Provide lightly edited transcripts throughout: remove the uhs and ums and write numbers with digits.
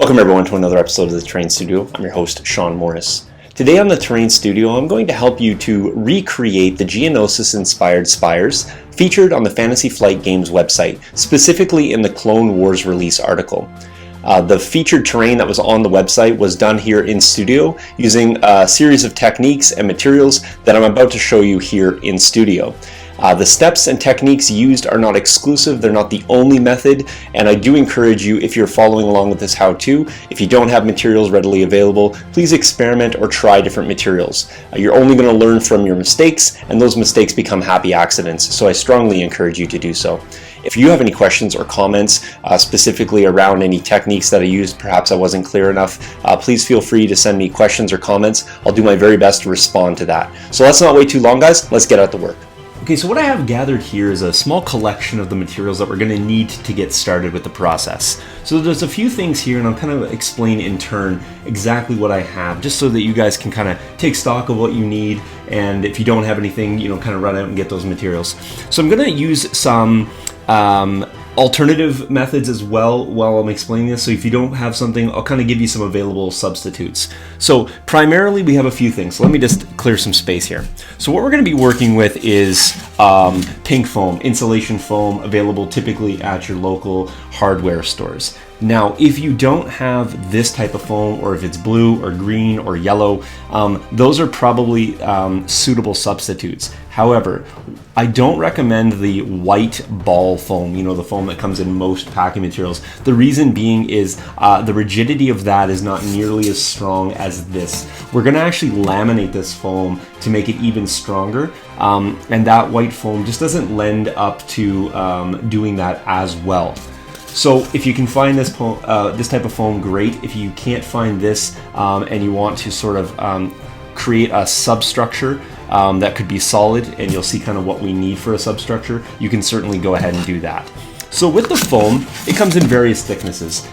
Welcome everyone to another episode of the Terrain Studio. I'm your host, Shawn Morris. Today on the Terrain Studio, I'm going to help you to recreate the Geonosis-inspired Spires featured on the Fantasy Flight Games website, specifically in the Clone Wars release article. The featured terrain that was on the website was done here in studio using a series of techniques and materials that I'm about to show you here in studio. The steps and techniques used are not exclusive, they're not the only method, and I do encourage you, if you're following along with this how-to, if you don't have materials readily available, please experiment or try different materials. You're only going to learn from your mistakes, and those mistakes become happy accidents, so I strongly encourage you to do so. If you have any questions or comments specifically around any techniques that I used, perhaps I wasn't clear enough, please feel free to send me questions or comments. I'll do my very best to respond to that. So let's not wait too long, guys. Let's get out to work. Okay, so what I have gathered here is a small collection of the materials that we're going to need to get started with the process. So there's a few things here, and I'll kind of explain in turn exactly what I have, just so that you guys can kind of take stock of what you need, and if you don't have anything, you know, kind of run out and get those materials. So I'm going to use some alternative methods as well while I'm explaining this. So if you don't have something, I'll kind of give you some available substitutes. So primarily we have a few things. So let me just clear some space here. So what we're going to be working with is pink foam, insulation foam, available typically at your local hardware stores. Now, if you don't have this type of foam, or if it's blue or green or yellow, those are probably suitable substitutes. However, I don't recommend the white ball foam, you know, the foam that comes in most packing materials. The reason being is the rigidity of that is not nearly as strong as this. We're going to actually laminate this foam to make it even stronger, and that white foam just doesn't lend up to doing that as well. So if you can find this type of foam, great. If you can't find this and you want to sort of create a substructure that could be solid, and you'll see kind of what we need for a substructure, you can certainly go ahead and do that. So with the foam, it comes in various thicknesses.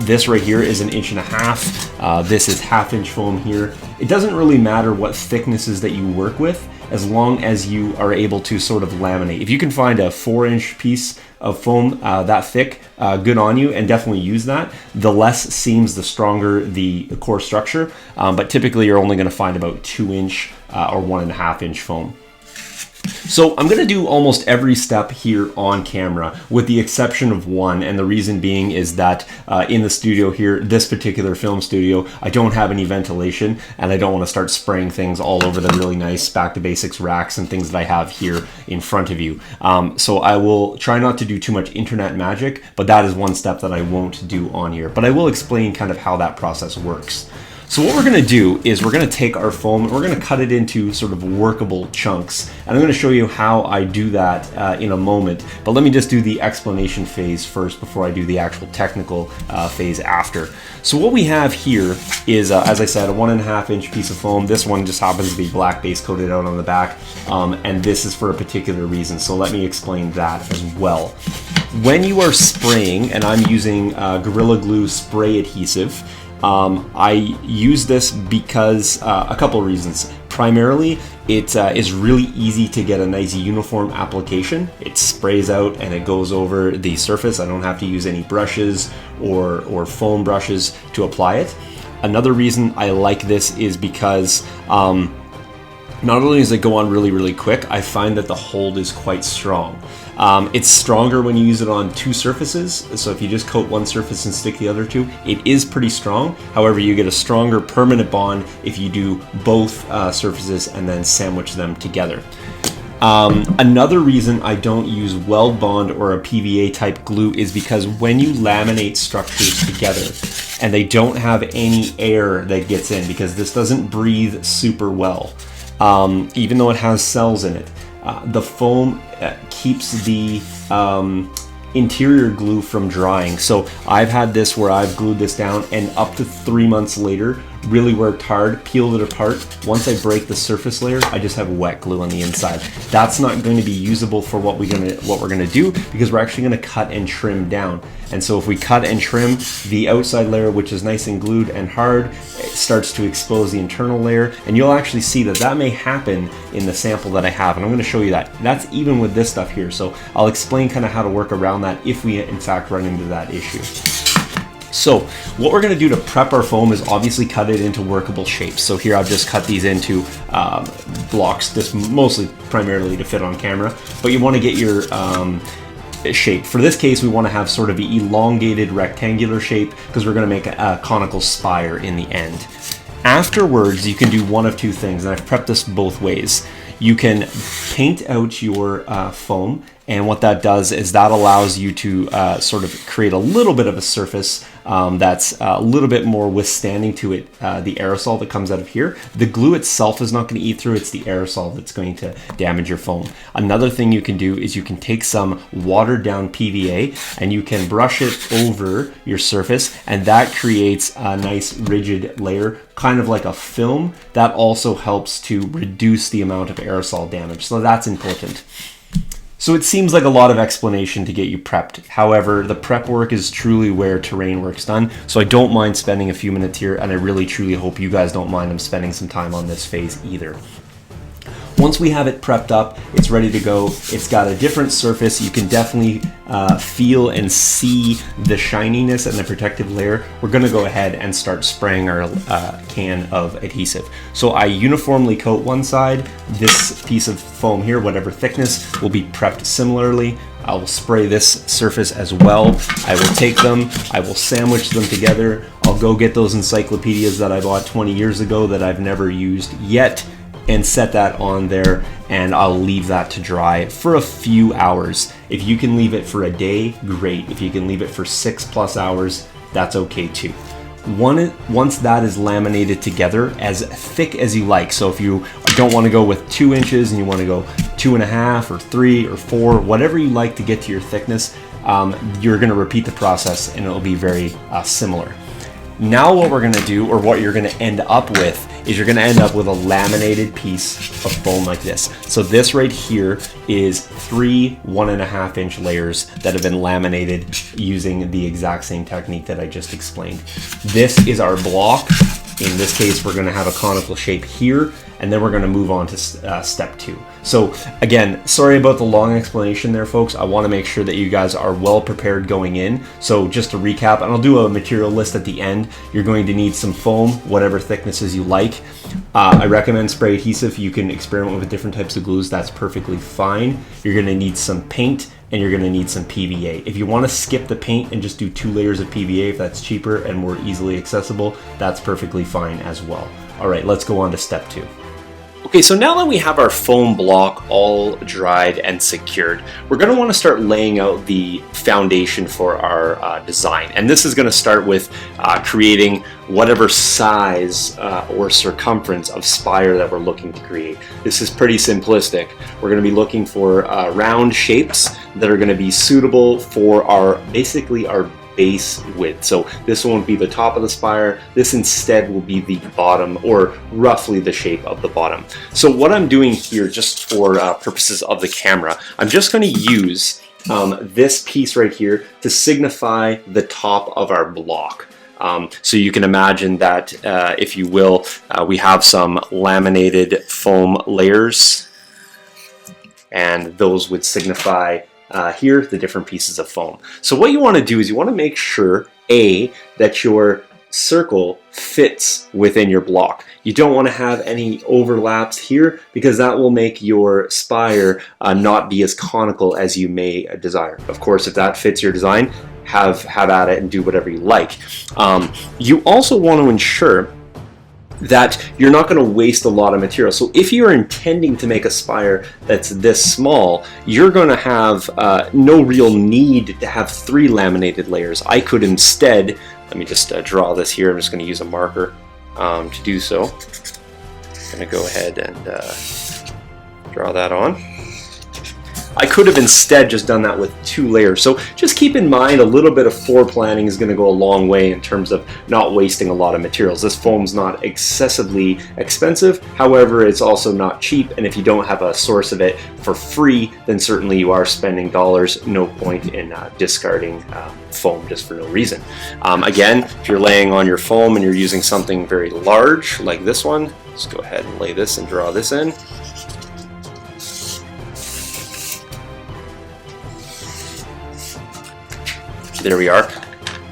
This right here is 1.5 inches. This is 1/2 inch foam here. It doesn't really matter what thicknesses that you work with, as long as you are able to sort of laminate. If you can find a 4-inch piece of foam that thick, good on you, and definitely use that. The less seams, the stronger the core structure, but typically you're only going to find about 2-inch or 1.5 inch foam. So I'm going to do almost every step here on camera, with the exception of one, and the reason being is that in the studio here, this particular film studio, I don't have any ventilation, and I don't want to start spraying things all over the really nice back to basics racks and things that I have here in front of you. So I will try not to do too much internet magic, but that is one step that I won't do on here. But I will explain kind of how that process works. So what we're going to do is we're going to take our foam and we're going to cut it into sort of workable chunks. And I'm going to show you how I do that in a moment. But let me just do the explanation phase first before I do the actual technical phase after. So what we have here is, as I said, a 1.5 inch piece of foam. This one just happens to be black base coated out on the back. And this is for a particular reason. So let me explain that as well. When you are spraying, and I'm using Gorilla Glue spray adhesive, I use this because a couple reasons. Primarily, it is really easy to get a nice uniform application. It sprays out and it goes over the surface. I don't have to use any brushes or foam brushes to apply it. Another reason I like this is because not only does it go on really, really quick, I find that the hold is quite strong. It's stronger when you use it on two surfaces, so if you just coat one surface and stick the other two, it is pretty strong. However, you get a stronger permanent bond if you do both surfaces and then sandwich them together. Another reason I don't use weld bond or a PVA type glue is because when you laminate structures together and they don't have any air that gets in, because this doesn't breathe super well, even though it has cells in it, the foam keeps the interior glue from drying. So I've had this where I've glued this down and up to 3 months later, really worked hard, peeled it apart. Once I break the surface layer, I just have wet glue on the inside. That's not going to be usable for what we're gonna do, because we're actually gonna cut and trim down. And so if we cut and trim, the outside layer, which is nice and glued and hard, it starts to expose the internal layer, and you'll actually see that that may happen in the sample that I have, and I'm gonna show you that. That's even with this stuff here, so I'll explain kind of how to work around that if we in fact run into that issue. So what we're going to do to prep our foam is obviously cut it into workable shapes. So here I've just cut these into blocks, this mostly primarily to fit on camera, but you want to get your shape. For this case, we want to have sort of an elongated rectangular shape because we're going to make a conical spire in the end. Afterwards, you can do one of two things, and I've prepped this both ways. You can paint out your foam, and what that does is that allows you to sort of create a little bit of a surface that's a little bit more withstanding to it, the aerosol that comes out of here. The glue itself is not going to eat through, it's the aerosol that's going to damage your foam. Another thing you can do is you can take some watered down PVA and you can brush it over your surface, and that creates a nice rigid layer, kind of like a film, that also helps to reduce the amount of aerosol damage. So that's important. So it seems like a lot of explanation to get you prepped. However, the prep work is truly where terrain work's done. So I don't mind spending a few minutes here, and I really truly hope you guys don't mind I'm spending some time on this phase either. Once we have it prepped up, it's ready to go. It's got a different surface. You can definitely feel and see the shininess and the protective layer. We're gonna go ahead and start spraying our can of adhesive. So I uniformly coat one side. This piece of foam here, whatever thickness, will be prepped similarly. I will spray this surface as well. I will take them, I will sandwich them together. I'll go get those encyclopedias that I bought 20 years ago that I've never used yet, and set that on there, and I'll leave that to dry for a few hours. If you can leave it for a day, great. If you can leave it for 6+ hours, that's okay too. Once that is laminated together, as thick as you like, so if you don't want to go with 2 inches and you want to go 2.5 or 3 or 4, whatever you like to get to your thickness, you're going to repeat the process and it'll be very similar. Now what we're going to do, or what you're going to end up with, is you're going to end up with a laminated piece of foam like this. So this right here is 3 1.5 inch layers that have been laminated using the exact same technique that I just explained. This is our block. In this case, we're going to have a conical shape here, and then we're going to move on to step 2. So again, sorry about the long explanation there, folks. I want to make sure that you guys are well prepared going in. So just to recap, and I'll do a material list at the end, you're going to need some foam, whatever thicknesses you like. I recommend spray adhesive. You can experiment with different types of glues. That's perfectly fine. You're going to need some paint, and you're going to need some PVA. If you want to skip the paint and just do 2 layers of PVA, if that's cheaper and more easily accessible, that's perfectly fine as well. All right, let's go on to step 2. Okay, so now that we have our foam block all dried and secured, we're going to want to start laying out the foundation for our design. And this is going to start with creating whatever size or circumference of spire that we're looking to create. This is pretty simplistic. We're going to be looking for round shapes that are going to be suitable for basically our base width. So this won't be the top of the spire. This instead will be the bottom, or roughly the shape of the bottom. So what I'm doing here, just for purposes of the camera, I'm just going to use this piece right here to signify the top of our block. So you can imagine that, if you will, we have some laminated foam layers, and those would signify here the different pieces of foam. So what you want to do is you want to make sure, A, that your circle fits within your block. You don't want to have any overlaps here, because that will make your spire not be as conical as you may desire. Of course, if that fits your design, have at it and do whatever you like. You also want to ensure that you're not going to waste a lot of material. So if you're intending to make a spire that's this small, you're going to have no real need to have 3 laminated layers. I could instead, let me just draw this here. I'm just going to use a marker to do so. I'm going to go ahead and draw that on. I could have instead just done that with 2 layers. So just keep in mind, a little bit of foreplanning is going to go a long way in terms of not wasting a lot of materials. This foam's not excessively expensive, however, it's also not cheap, and if you don't have a source of it for free, then certainly you are spending dollars. No point in discarding foam just for no reason. Again, if you're laying on your foam and you're using something very large like this one, let's go ahead and lay this and draw this in. There we are.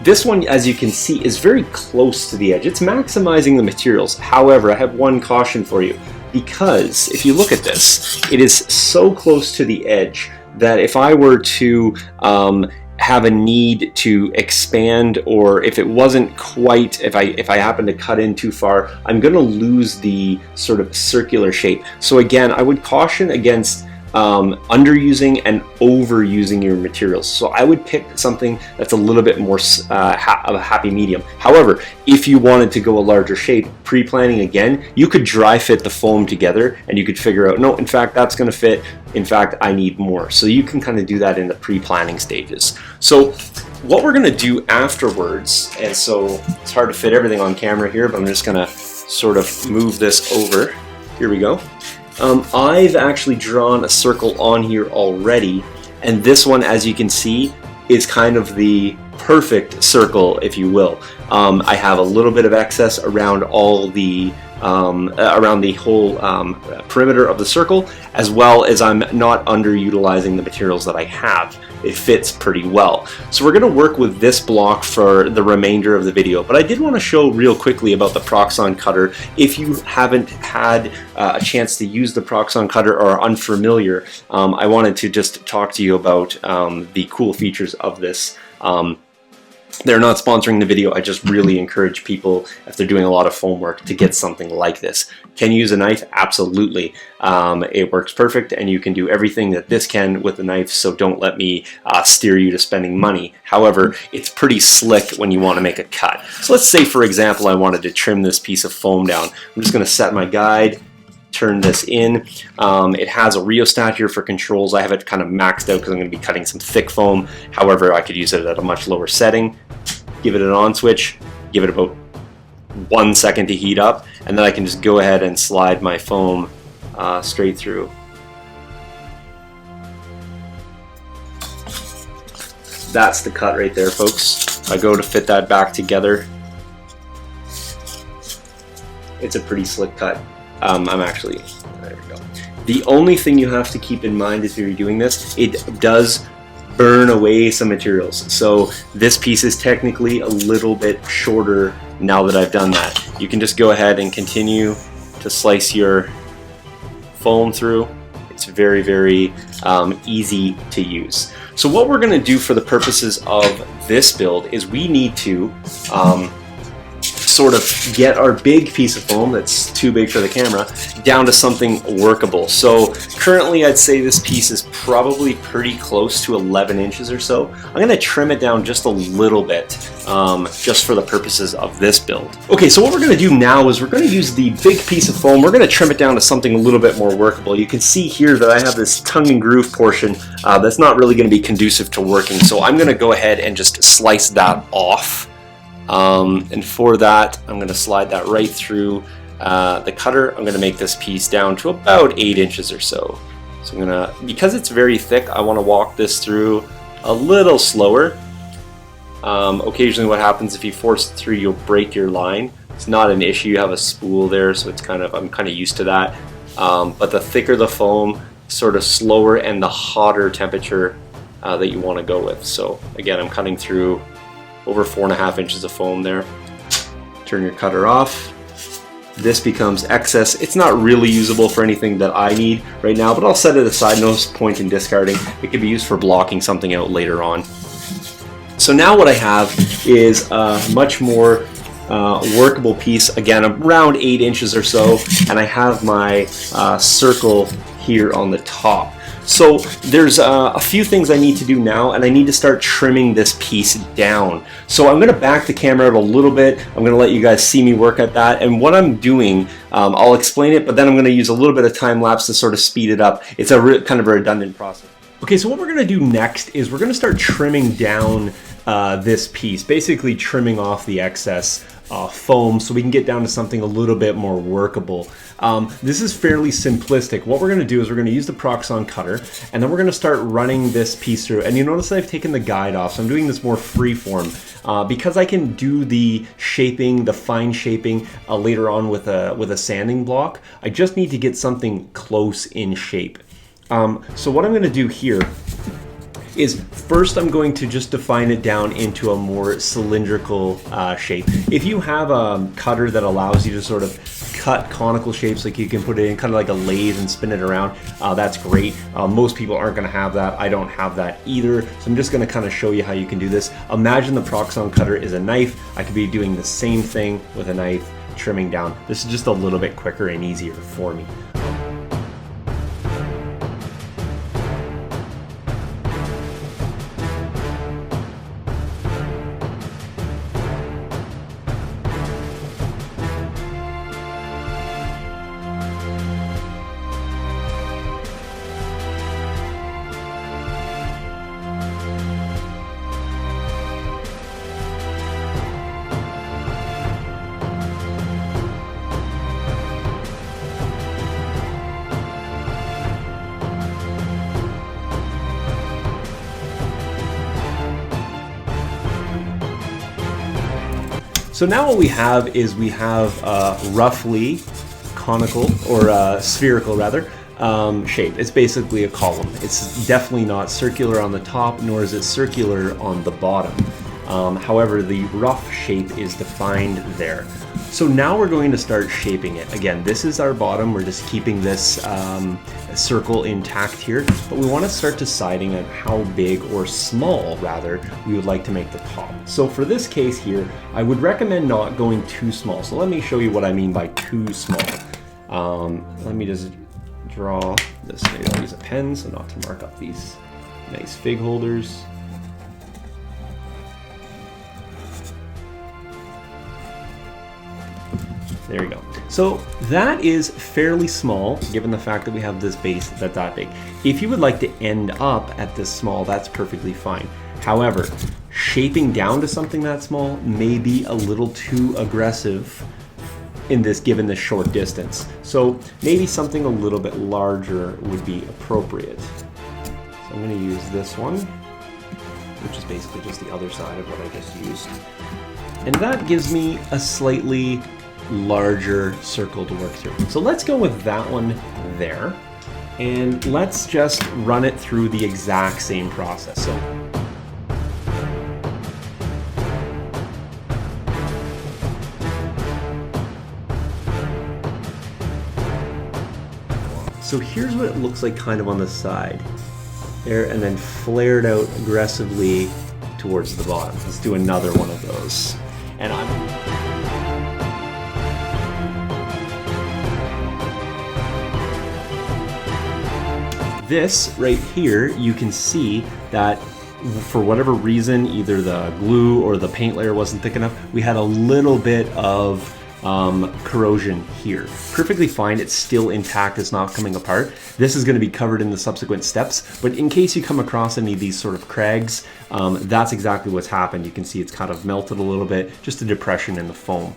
This one, as you can see, is very close to the edge. It's maximizing the materials. However, I have one caution for you, because if you look at this, it is so close to the edge that if I were to have a need to expand, or if it wasn't quite, if I happen to cut in too far, I'm going to lose the sort of circular shape. So again, I would caution against underusing and overusing your materials. So I would pick something that's a little bit more of a happy medium. However, if you wanted to go a larger shape, pre-planning again, you could dry fit the foam together and you could figure out, no, in fact, that's going to fit. In fact, I need more. So you can kind of do that in the pre-planning stages. So what we're going to do afterwards, and so it's hard to fit everything on camera here, but I'm just going to sort of move this over. Here we go. I've actually drawn a circle on here already, and this one, as you can see, is kind of the perfect circle, if you will. I have a little bit of excess around all the around the whole perimeter of the circle, as well as I'm not underutilizing the materials that I have. It fits pretty well. So we're going to work with this block for the remainder of the video, but I did want to show real quickly about the Proxxon cutter. If you haven't had a chance to use the Proxxon cutter or are unfamiliar, I wanted to just talk to you about the cool features of this. They're not sponsoring the video. I just really encourage people, if they're doing a lot of foam work, to get something like this. Can you use a knife? Absolutely. It works perfect, and you can do everything that this can with the knife, so don't let me steer you to spending money. However, it's pretty slick when you want to make a cut. So let's say, for example, I wanted to trim this piece of foam down. I'm just going to set my guide, turn this in. It has a rheostat here for controls. I have it kind of maxed out because I'm going to be cutting some thick foam. However, I could use it at a much lower setting. Give it an on switch, give it about 1 second to heat up, and then I can just go ahead and slide my foam straight through. That's the cut right there, folks. I go to fit that back together. It's a pretty slick cut. There we go. The only thing you have to keep in mind is if you're doing this, it does burn away some materials. So this piece is technically a little bit shorter now that I've done that. You can just go ahead and continue to slice your foam through. It's very, very easy to use. So what we're going to do for the purposes of this build is we need to sort of get our big piece of foam that's too big for the camera down to something workable. So currently I'd say this piece is probably pretty close to 11 inches or so. I'm going to trim it down just a little bit just for the purposes of this build. Okay, so what we're going to do now is we're going to use the big piece of foam. We're going to trim it down to something a little bit more workable. You can see here that I have this tongue and groove portion that's not really going to be conducive to working. So I'm going to go ahead and just slice that off. And for that, I'm going to slide that right through the cutter. I'm going to make this piece down to about 8 inches or so. So I'm going to, because it's very thick, I want to walk this through a little slower. Occasionally what happens if you force it through, you'll break your line. It's not an issue. You have a spool there, so it's kind of, I'm kind of used to that. But the thicker the foam, sort of slower, and the hotter temperature that you want to go with. So again, I'm cutting through over 4.5 inches of foam there. Turn your cutter off. This becomes excess. It's not really usable for anything that I need right now, but I'll set it aside. No point in discarding. It could be used for blocking something out later on. So now what I have is a much more workable piece, again around 8 inches or so, and I have my circle here on the top. So there's a few things I need to do now, and I need to start trimming this piece down. So I'm going to back the camera out a little bit. I'm going to let you guys see me work at that, and what I'm doing, I'll explain it, but then I'm going to use a little bit of time lapse to sort of speed it up. It's a kind of a redundant process. Okay, so what we're going to do next is we're going to start trimming down this piece, basically trimming off the excess foam so we can get down to something a little bit more workable. This is fairly simplistic. What we're going to do is we're going to use the Proxxon cutter, and then we're going to start running this piece through. And you notice that I've taken the guide off, so I'm doing this more freeform because I can do the shaping, the fine shaping later on with a sanding block. I just need to get something close in shape. So what I'm going to do here is first I'm going to just define it down into a more cylindrical shape. If you have a cutter that allows you to sort of cut conical shapes, like you can put it in kind of like a lathe and spin it around, that's great. Most people aren't going to have that. I don't have that either, so I'm just going to kind of show you how you can do this. Imagine the Proxxon cutter is a knife. I could be doing the same thing with a knife, trimming down. This is just a little bit quicker and easier for me. So now what we have is roughly conical, or spherical rather, shape. It's basically a column. It's definitely not circular on the top, nor is it circular on the bottom. However, the rough shape is defined there. So now we're going to start shaping it. Again, this is our bottom. We're just keeping this circle intact here, but we want to start deciding on how big, or small rather, we would like to make the top. So for this case here, I would recommend not going too small. So let me show you what I mean by too small. Let me just draw this. Maybe I'll use a pen so not to mark up these nice fig holders. There you go. So that is fairly small, given the fact that we have this base that's that big. If you would like to end up at this small, that's perfectly fine. However, shaping down to something that small may be a little too aggressive in this, given this short distance. So maybe something a little bit larger would be appropriate. So I'm going to use this one, which is basically just the other side of what I just used. And that gives me a slightly larger circle to work through. So let's go with that one there, and let's just run it through the exact same process. So here's what it looks like kind of on the side there, and then flared out aggressively towards the bottom. Let's do another one of those. And this right here, you can see that for whatever reason, either the glue or the paint layer wasn't thick enough, we had a little bit of corrosion here. Perfectly fine, it's still intact, it's not coming apart. This is going to be covered in the subsequent steps, but in case you come across any of these sort of crags, that's exactly what's happened. You can see it's kind of melted a little bit, just a depression in the foam.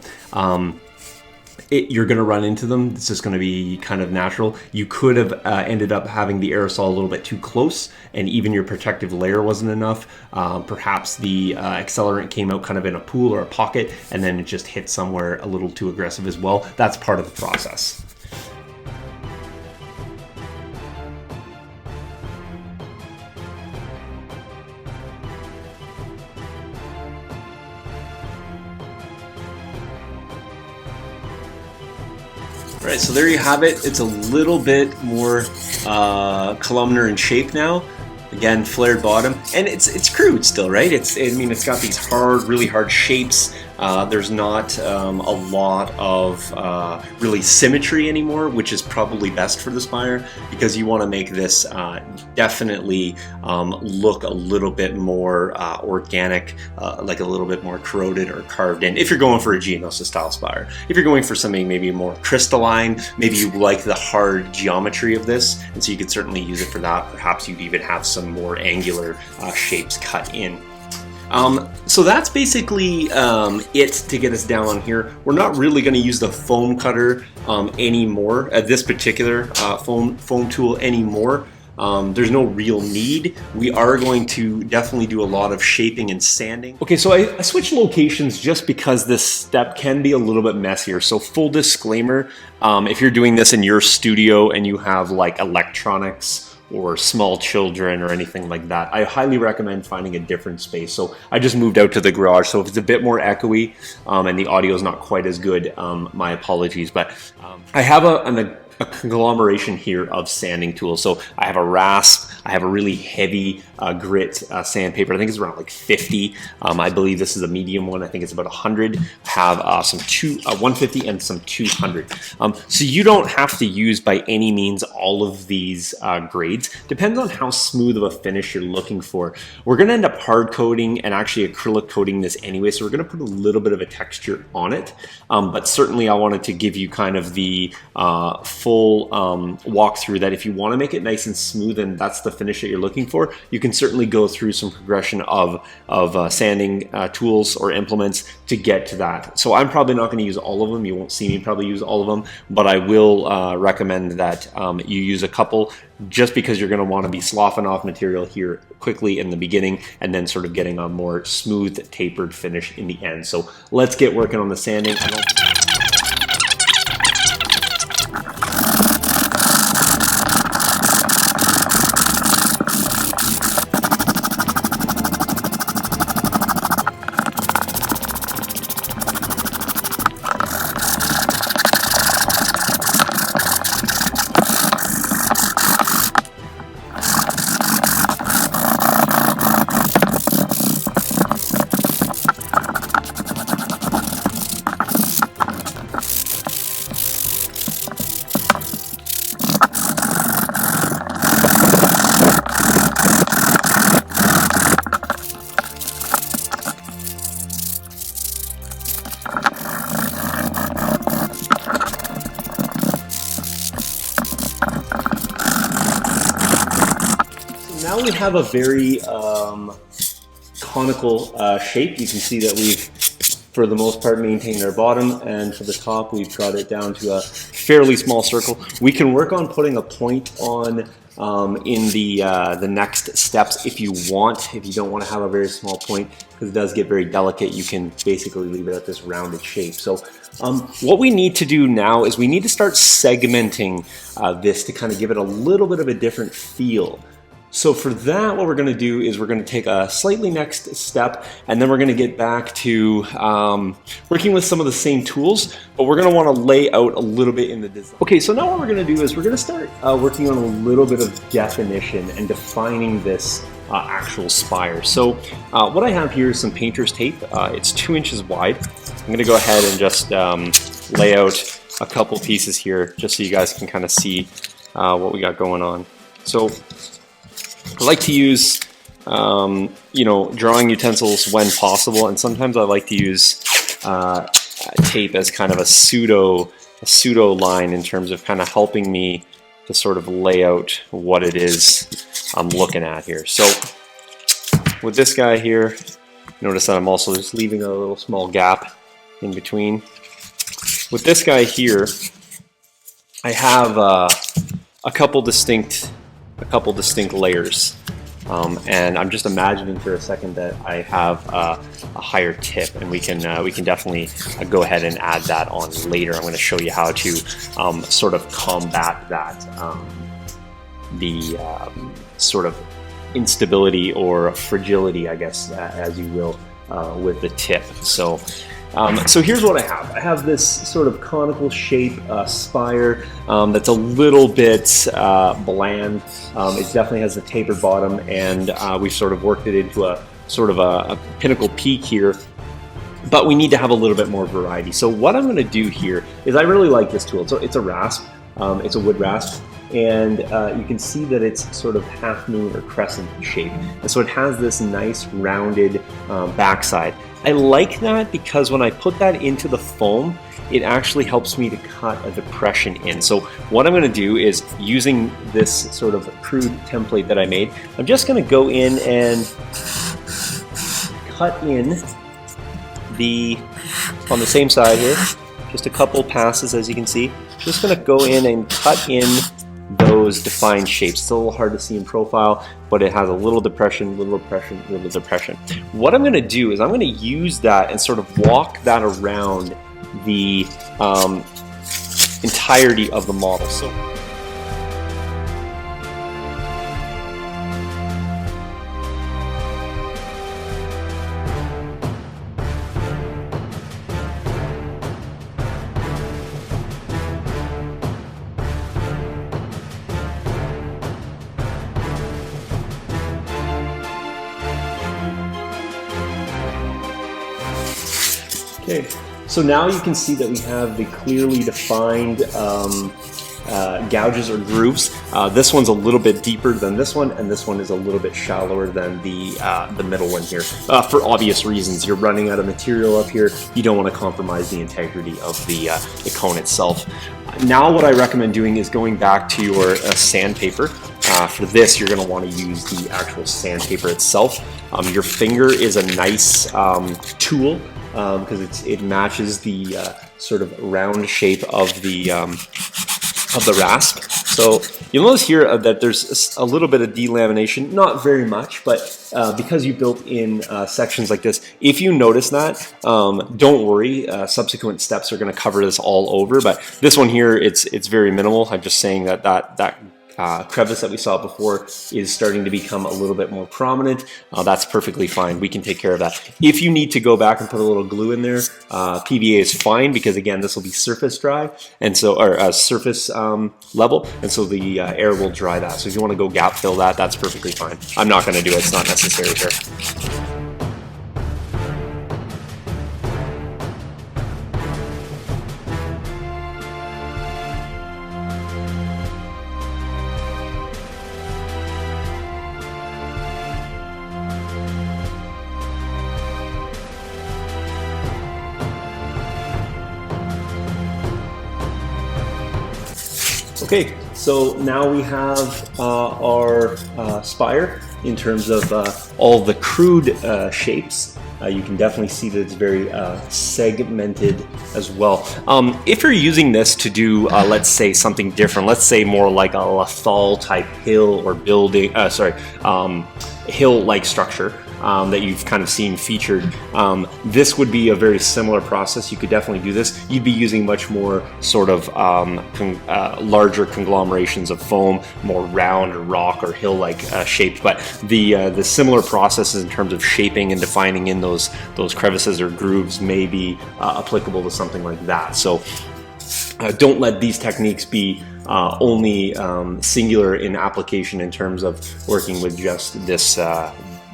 You're going to run into them. It's just going to be kind of natural. You could have ended up having the aerosol a little bit too close, and even your protective layer wasn't enough. Perhaps the accelerant came out kind of in a pool or a pocket, and then it just hit somewhere a little too aggressive as well. That's part of the process. All right, so there you have it. It's a little bit more columnar in shape now. Again, flared bottom, and it's crude still, right? I mean, it's got these hard, really hard shapes. There's not a lot of really symmetry anymore, which is probably best for the Spire, because you want to make this definitely look a little bit more organic, like a little bit more corroded or carved in, if you're going for a Geonosis style Spire. If you're going for something maybe more crystalline, maybe you like the hard geometry of this, and so you could certainly use it for that. Perhaps you'd even have some more angular shapes cut in. So that's basically it to get us down on here. We're not really going to use the foam cutter anymore, this particular foam tool anymore. There's no real need. We are going to definitely do a lot of shaping and sanding. Okay, so I switched locations just because this step can be a little bit messier. So full disclaimer, if you're doing this in your studio and you have like electronics or small children or anything like that. I highly recommend finding a different space. So I just moved out to the garage, so if it's a bit more echoey and the audio is not quite as good, my apologies. But I have a conglomeration here of sanding tools. So I have a rasp, I have a really heavy grit sandpaper. I think it's around like 50. I believe this is a medium one. I think it's about 100. I have some 150 and some 200. So you don't have to use by any means all of these grades. Depends on how smooth of a finish you're looking for. We're going to end up hard coating and actually acrylic coating this anyway, so we're going to put a little bit of a texture on it. But certainly I wanted to give you kind of the full walkthrough that if you want to make it nice and smooth and that's the finish that you're looking for, you can certainly go through some progression of sanding tools or implements to get to that. So I'm probably not going to use all of them. You won't see me probably use all of them, but I will recommend that you use a couple, just because you're going to want to be sloughing off material here quickly in the beginning and then sort of getting a more smooth tapered finish in the end. So let's get working on the sanding. Now we have a very conical shape. You can see that we've, for the most part, maintained our bottom, and for the top we've got it down to a fairly small circle. We can work on putting a point on in the next steps if you want. If you don't want to have a very small point, because it does get very delicate, you can basically leave it at this rounded shape. So what we need to do now is we need to start segmenting this to kind of give it a little bit of a different feel. So for that, what we're going to do is we're going to take a slightly next step, and then we're going to get back to working with some of the same tools, but we're going to want to lay out a little bit in the design. Okay, so now what we're going to do is we're going to start working on a little bit of definition and defining this actual spire. So what I have here is some painter's tape. It's 2 inches wide. I'm going to go ahead and just lay out a couple pieces here just so you guys can kind of see what we got going on. So I like to use, you know, drawing utensils when possible, and sometimes I like to use tape as kind of a pseudo line in terms of kind of helping me to sort of lay out what it is I'm looking at here. So with this guy here, notice that I'm also just leaving a little small gap in between. With this guy here, I have a couple distinct layers, and I'm just imagining for a second that I have a higher tip, and we can definitely go ahead and add that on later. I'm going to show you how to sort of combat that, the sort of instability or fragility, I guess, as you will, with the tip. So here's what I have. I have this sort of conical shape spire that's a little bit bland. It definitely has a tapered bottom, and we've sort of worked it into a sort of a pinnacle peak here. But we need to have a little bit more variety. So what I'm going to do here is, I really like this tool. So it's a rasp. It's a wood rasp. And you can see that it's sort of half moon or crescent shape. And so it has this nice rounded backside. I like that because when I put that into the foam, it actually helps me to cut a depression in. So what I'm going to do is, using this sort of crude template that I made, I'm just going to go in and cut in on the same side here, just a couple passes, as you can see. Just going to go in and cut in those defined shapes. It's a little hard to see in profile, but it has a little depression, little depression, little depression. What I'm going to do is I'm going to use that and sort of walk that around the entirety of the model. So Okay, so now you can see that we have the clearly defined gouges or grooves. This one's a little bit deeper than this one, and this one is a little bit shallower than the middle one here. For obvious reasons, you're running out of material up here. You don't want to compromise the integrity of the cone itself. Now what I recommend doing is going back to your sandpaper. For this, you're going to want to use the actual sandpaper itself. Your finger is a nice tool because it matches the sort of round shape of the rasp. So you'll notice here that there's a little bit of delamination, not very much, but because you built in sections like this, if you notice that, don't worry, subsequent steps are going to cover this all over, but this one here, it's very minimal. I'm just saying that crevice that we saw before is starting to become a little bit more prominent. That's perfectly fine. We can take care of that. If you need to go back and put a little glue in there, PVA is fine because again, this will be surface dry and so, or surface level, and so the air will dry that. So if you want to go gap fill that, that's perfectly fine. I'm not going to do it. It's not necessary here. Okay, so now we have our spire in terms of all the crude shapes. You can definitely see that it's very segmented as well. If you're using this to do, let's say, something different, let's say more like a Lethal type hill or building, hill-like structure, that you've kind of seen featured. This would be a very similar process. You could definitely do this. You'd be using much more sort of larger conglomerations of foam, more round or rock or hill-like shaped. But the similar processes in terms of shaping and defining in those crevices or grooves may be applicable to something like that. So don't let these techniques be only singular in application in terms of working with just this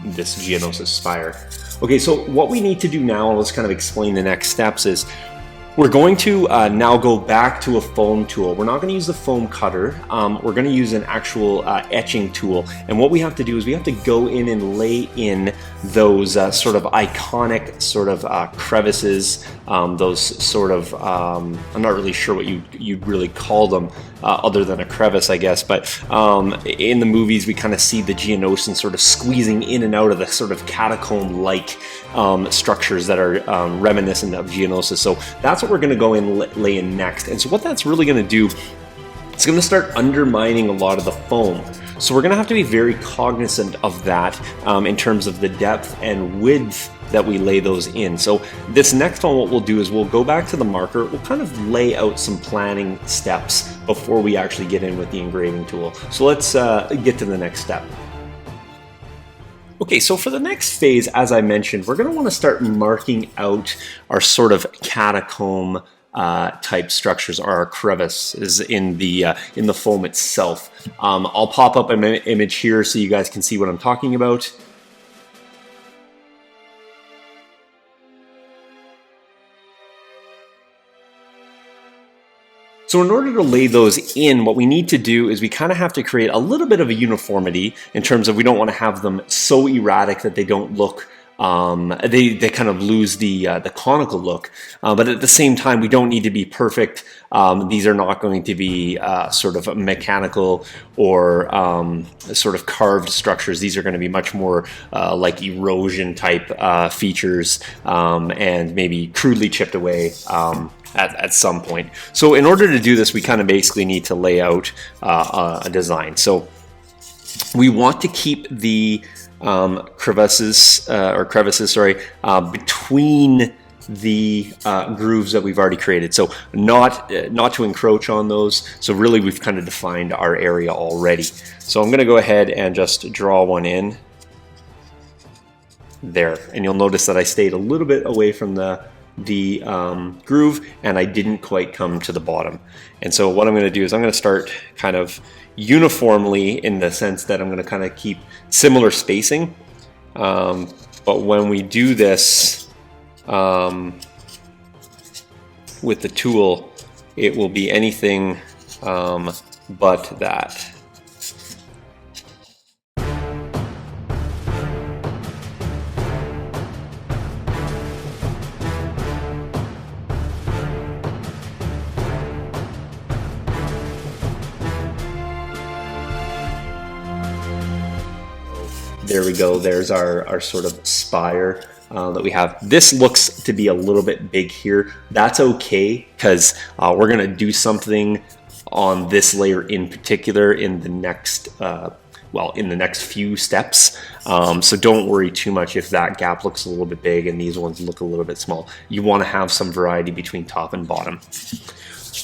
Geonosis spire. Okay, so what we need to do now, let's kind of explain the next steps, is we're going to now go back to a foam tool. We're not going to use the foam cutter. We're going to use an actual etching tool. And what we have to do is we have to go in and lay in those sort of iconic sort of crevices, those sort of, I'm not really sure what you'd really call them other than a crevice, I guess. But in the movies, we kind of see the Geonosis sort of squeezing in and out of the sort of catacomb-like structures that are reminiscent of Geonosis. So that's what we're going to go in and lay in next. And so what that's really going to do, it's going to start undermining a lot of the foam. So we're going to have to be very cognizant of that in terms of the depth and width that we lay those in. So this next one, what we'll do is we'll go back to the marker. We'll kind of lay out some planning steps before we actually get in with the engraving tool. So let's get to the next step. Okay, so for the next phase, as I mentioned, we're going to want to start marking out our sort of catacomb type structures, or our crevices in the foam itself. I'll pop up an image here so you guys can see what I'm talking about. So in order to lay those in, what we need to do is we kind of have to create a little bit of a uniformity in terms of we don't want to have them so erratic that they don't look, they kind of lose the conical look. But at the same time, we don't need to be perfect. These are not going to be sort of mechanical or sort of carved structures. These are going to be much more like erosion type features and maybe crudely chipped away at some point. So in order to do this, we kind of basically need to lay out a design. So we want to keep the crevices, between the grooves that we've already created. So not to encroach on those. So really we've kind of defined our area already. So I'm going to go ahead and just draw one in there. And you'll notice that I stayed a little bit away from the groove, and I didn't quite come to the bottom. And so what I'm going to do is I'm going to start kind of uniformly, in the sense that I'm going to kind of keep similar spacing, but when we do this, with the tool, it will be anything but that. There we go, there's our sort of spire that we have. This looks to be a little bit big here. That's okay, because we're gonna do something on this layer in particular in the next, in the next few steps. So don't worry too much if that gap looks a little bit big and these ones look a little bit small. You wanna have some variety between top and bottom.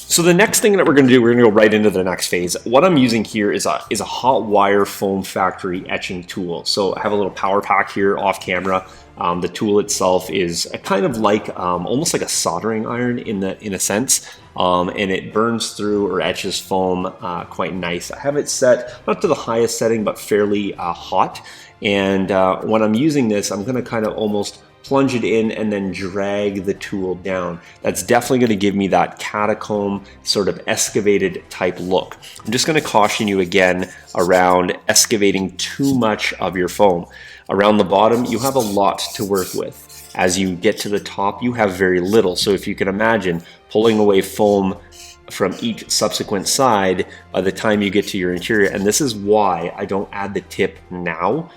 So the next thing that we're going to do, we're going to go right into the next phase. What I'm using here is a hot wire foam factory etching tool. So I have a little power pack here off camera. The tool itself is kind of like almost like a soldering iron in a sense, and it burns through or etches foam quite nice. I have it set not to the highest setting, but fairly hot. And when I'm using this, I'm going to kind of almost plunge it in and then drag the tool down. That's definitely going to give me that catacomb sort of excavated type look. I'm just going to caution you again around excavating too much of your foam. Around the bottom, you have a lot to work with. As you get to the top, you have very little. So if you can imagine pulling away foam from each subsequent side by the time you get to your interior, and this is why I don't add the tip now.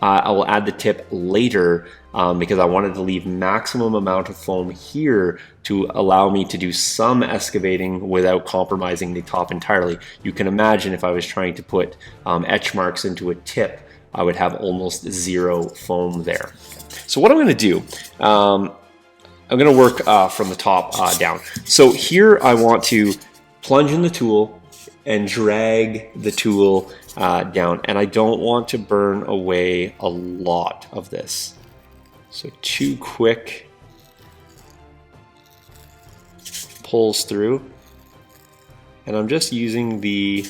I will add the tip later because I wanted to leave maximum amount of foam here to allow me to do some excavating without compromising the top entirely. You can imagine if I was trying to put etch marks into a tip, I would have almost zero foam there. So what I'm going to do, I'm going to work from the top down. So here I want to plunge in the tool and drag the tool down, and I don't want to burn away a lot of this. So too quick pulls through, and I'm just using the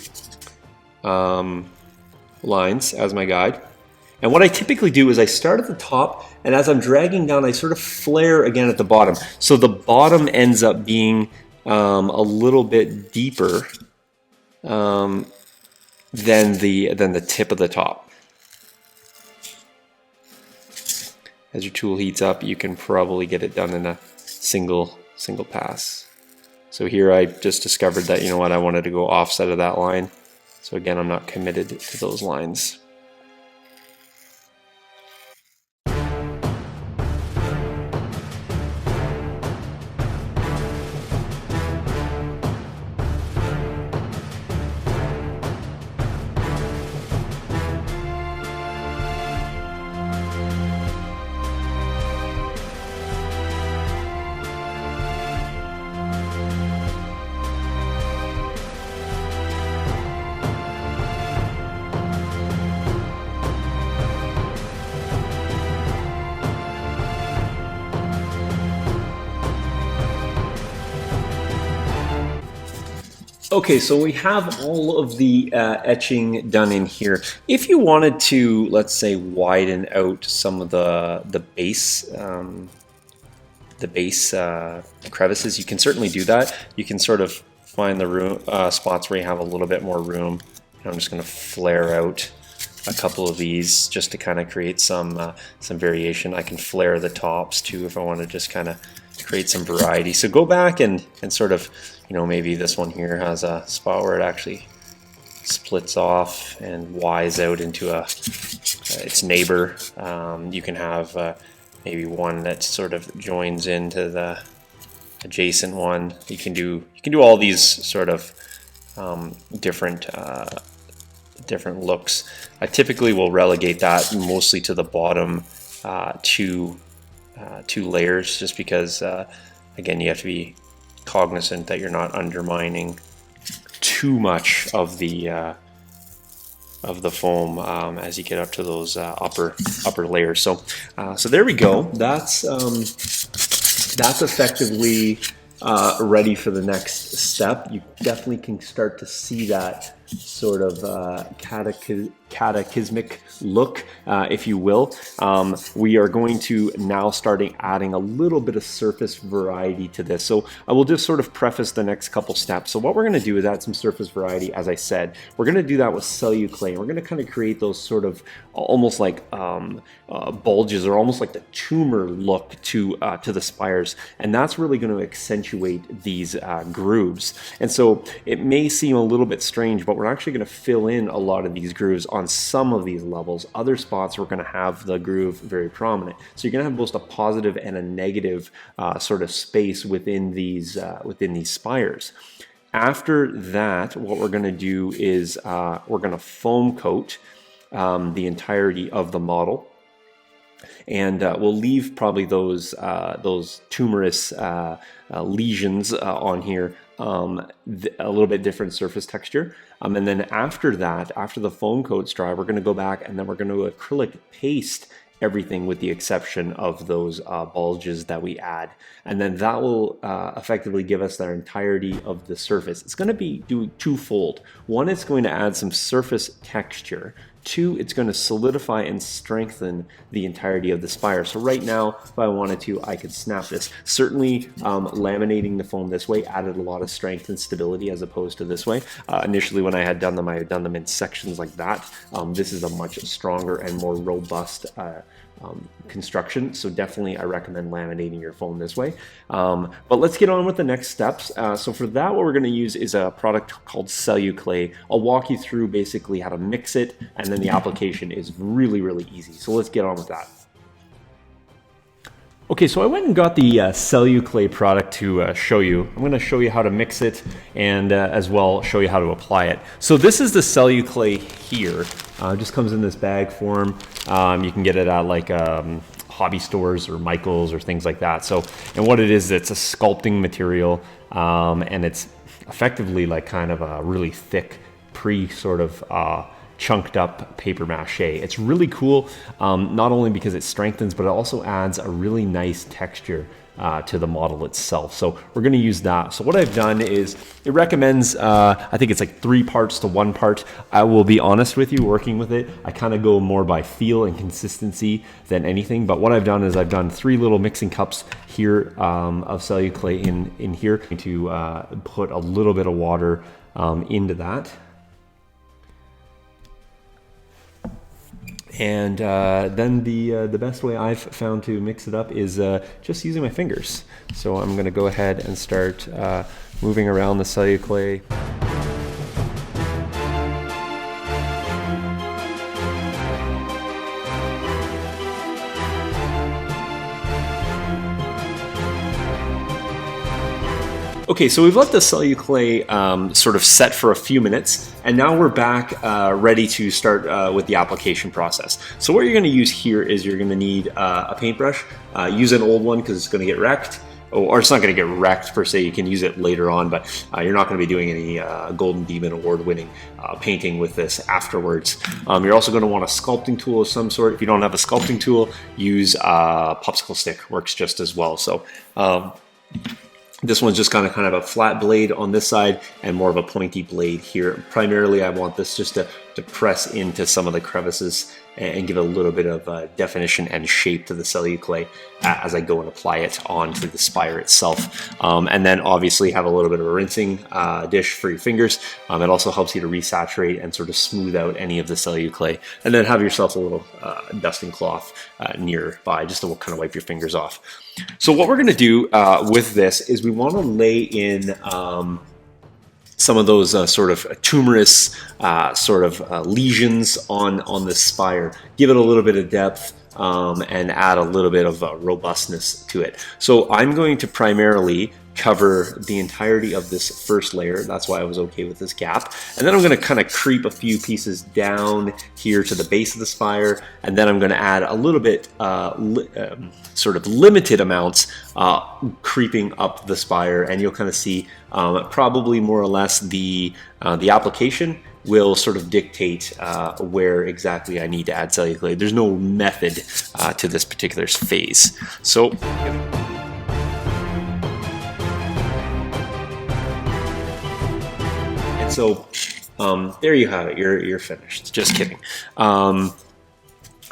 lines as my guide. And what I typically do is I start at the top, and as I'm dragging down, I sort of flare again at the bottom. So the bottom ends up being a little bit deeper than the tip of the top. As your tool heats up, you can probably get it done in a single pass. So here I just discovered that, you know what, I wanted to go offset of that line. So again, I'm not committed to those lines. Okay, so we have all of the etching done in here. If you wanted to, let's say, widen out some of the base crevices, you can certainly do that. You can sort of find the room spots where you have a little bit more room. I'm just going to flare out a couple of these just to kind of create some variation. I can flare the tops too if I want to just kind of create some variety. So go back and sort of, you know, maybe this one here has a spot where it actually splits off and Y's out into its neighbor. You can have maybe one that sort of joins into the adjacent one. You can do all these sort of different looks. I typically will relegate that mostly to the bottom two layers, just because again, you have to be cognizant that you're not undermining too much of the foam as you get up to those upper layers. So there we go. That's effectively ready for the next step. You definitely can start to see that sort of cataclysmic look, if you will. We are going to now start adding a little bit of surface variety to this. So I will just sort of preface the next couple steps. So what we're going to do is add some surface variety. As I said, we're going to do that with celluloclay, and we're going to kind of create those sort of almost like bulges, or almost like the tumor look to the spires, and that's really going to accentuate these grooves. And so it may seem a little bit strange, but we're actually going to fill in a lot of these grooves on some of these levels. Other spots we're going to have the groove very prominent. So you're going to have both a positive and a negative sort of space within these spires. After that, what we're going to do is we're going to foam coat the entirety of the model, and we'll leave probably those tumorous lesions on here, a little bit different surface texture. And then after that, after the foam coat's dry, we're going to go back and then we're going to acrylic paste everything with the exception of those bulges that we add. And then that will effectively give us the entirety of the surface. It's going to be doing twofold. One, it's going to add some surface texture. Two, it's going to solidify and strengthen the entirety of the spire. So right now, if I wanted to, I could snap this. Certainly, laminating the foam this way added a lot of strength and stability as opposed to this way. Initially, when I had done them in sections like that. This is a much stronger and more robust construction, so definitely I recommend laminating your foam this way. But let's get on with the next steps. So for that, what we're going to use is a product called celluloclay. I'll walk you through basically how to mix it, and then the application is really, really easy. So let's get on with that. Okay, so I went and got the celluloclay product to show you. I'm going to show you how to mix it and as well show you how to apply it. So this is the celluloclay here. It just comes in this bag form. You can get it at like hobby stores or Michael's or things like that. So, and what it is, it's a sculpting material, and it's effectively like kind of a really thick sort of chunked up paper mache. It's really cool, not only because it strengthens, but it also adds a really nice texture to the model itself. So we're going to use that. So what I've done is it recommends, I think it's like 3 parts to 1 part. I will be honest with you, working with it, I kind of go more by feel and consistency than anything. But what I've done is I've done 3 little mixing cups here of celluloclay in here to put a little bit of water into that. And then the best way I've found to mix it up is just using my fingers. So I'm going to go ahead and start moving around the celluloclay. Okay, so we've let the celluloclay sort of set for a few minutes, and now we're back ready to start with the application process. So what you're going to use here is you're going to need a paintbrush. Use an old one because it's going to get wrecked. Or it's not going to get wrecked per se, you can use it later on, but you're not going to be doing any Golden Demon award-winning painting with this afterwards. You're also going to want a sculpting tool of some sort. If you don't have a sculpting tool, use a popsicle stick, works just as well. So this one's just kind of a flat blade on this side and more of a pointy blade here. Primarily, I want this just to press into some of the crevices and give a little bit of definition and shape to the celluloclay as I go and apply it onto the spire itself. And then obviously have a little bit of a rinsing dish for your fingers. It also helps you to resaturate and sort of smooth out any of the celluloclay. And then have yourself a little dusting cloth nearby just to kind of wipe your fingers off. So what we're going to do with this is we want to lay in some of those sort of tumorous lesions on the spire. Give it a little bit of depth and add a little bit of robustness to it. So I'm going to primarily cover the entirety of this first layer. That's why I was okay with this gap. And then I'm going to kind of creep a few pieces down here to the base of the spire. And then I'm going to add a little bit, sort of limited amounts creeping up the spire. And you'll kind of see probably more or less the application will sort of dictate where exactly I need to add celluloclay. There's no method to this particular phase. So There you have it. You're finished. Just kidding.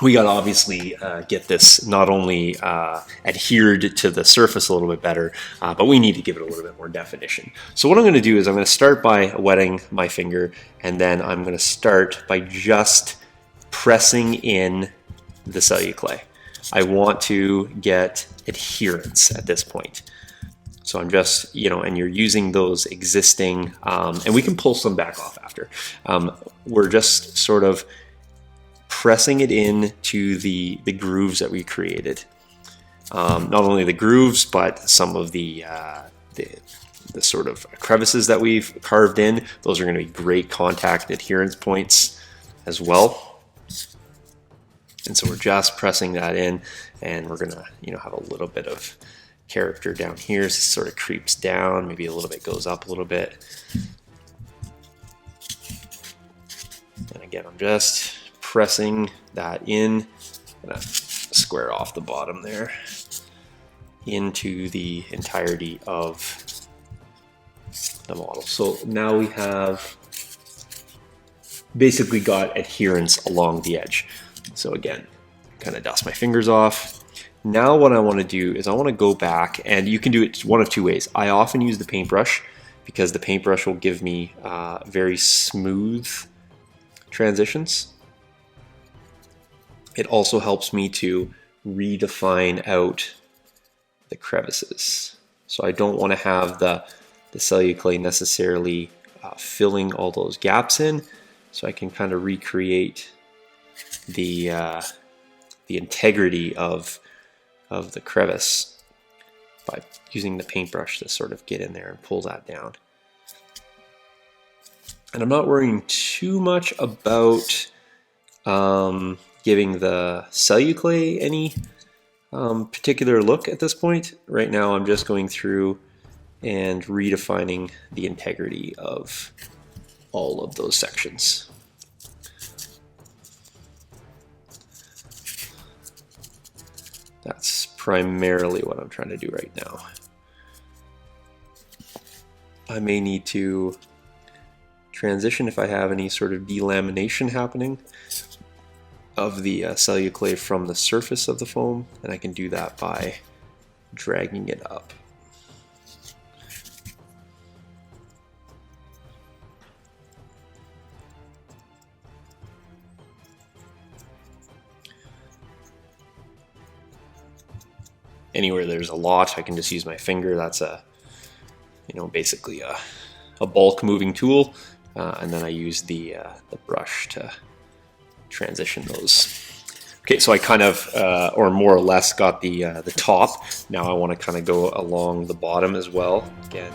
We got to obviously get this not only adhered to the surface a little bit better, but we need to give it a little bit more definition. So what I'm going to do is I'm going to start by wetting my finger, and then I'm going to start by just pressing in the celluclay. I want to get adherence at this point. So I'm just, and you're using those existing, and we can pull some back off after. We're just sort of pressing it in to the grooves that we created. Not only the grooves, but some of the sort of crevices that we've carved in. Those are going to be great contact adherence points as well. And so we're just pressing that in, and we're going to, have a little bit of character down here. So it sort of creeps down, maybe a little bit goes up a little bit. And again, I'm just pressing that in, gonna square off the bottom there into the entirety of the model. So now we have basically got adherence along the edge. So again, kind of dust my fingers off. Now what I want to do is I want to go back, and you can do it one of two ways. I often use the paintbrush because the paintbrush will give me very smooth transitions. It also helps me to redefine out the crevices. So I don't want to have the celluclay necessarily filling all those gaps in. So I can kind of recreate the integrity of the crevice by using the paintbrush to sort of get in there and pull that down. And I'm not worrying too much about giving the celluclay any particular look at this point. Right now I'm just going through and redefining the integrity of all of those sections. That's primarily what I'm trying to do right now. I may need to transition if I have any sort of delamination happening of the celluclay from the surface of the foam, and I can do that by dragging it up. Anywhere there's a lot, I can just use my finger. That's basically a bulk moving tool, and then I use the brush to transition those. Okay, so I kind of, or more or less, got the top. Now I want to kind of go along the bottom as well. Again.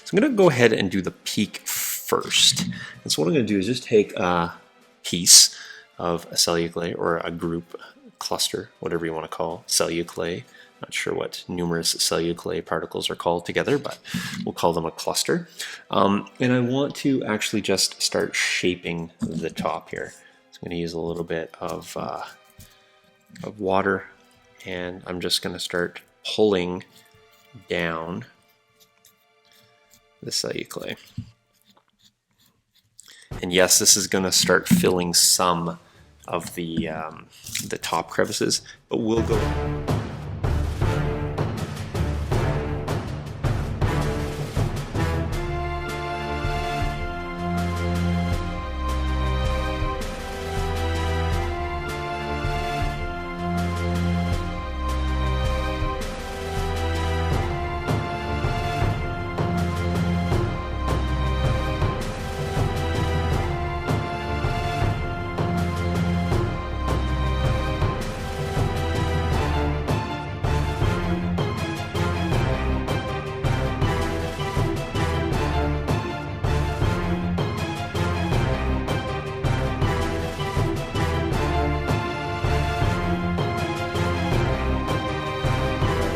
So I'm going to go ahead and do the peak first. And so what I'm going to do is just take a piece of a celluclay, or a group, cluster, whatever you want to call celluclay. Not sure what numerous celluclay particles are called together, but we'll call them a cluster. And I want to actually just start shaping the top here. So I'm going to use a little bit of water and I'm just going to start pulling down the celluclay. And yes, this is going to start filling some of the top crevices, but we'll go.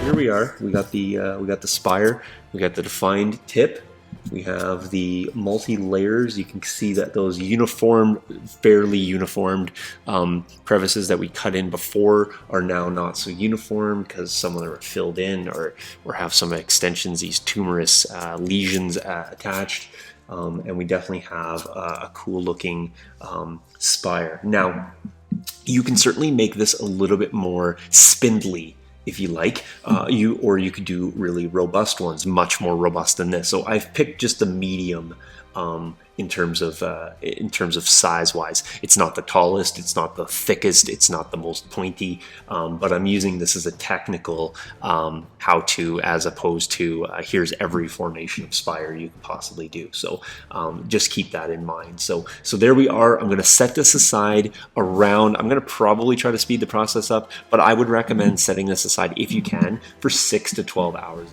Here we are. We got the spire. We got the defined tip. We have the multi-layers. You can see that those uniform, fairly uniformed crevices that we cut in before are now not so uniform because some of them are filled in or have some extensions, these tumorous lesions attached. And we definitely have a cool looking spire. Now, you can certainly make this a little bit more spindly if you like, or you could do really robust ones, much more robust than this. So I've picked just the medium in terms of size-wise. It's not the tallest, it's not the thickest, it's not the most pointy, but I'm using this as a technical how-to as opposed to here's every formation of spire you could possibly do. So just keep that in mind. So there we are. I'm going to set this aside around, I'm going to probably try to speed the process up, but I would recommend setting this aside if you can for 6 to 12 hours.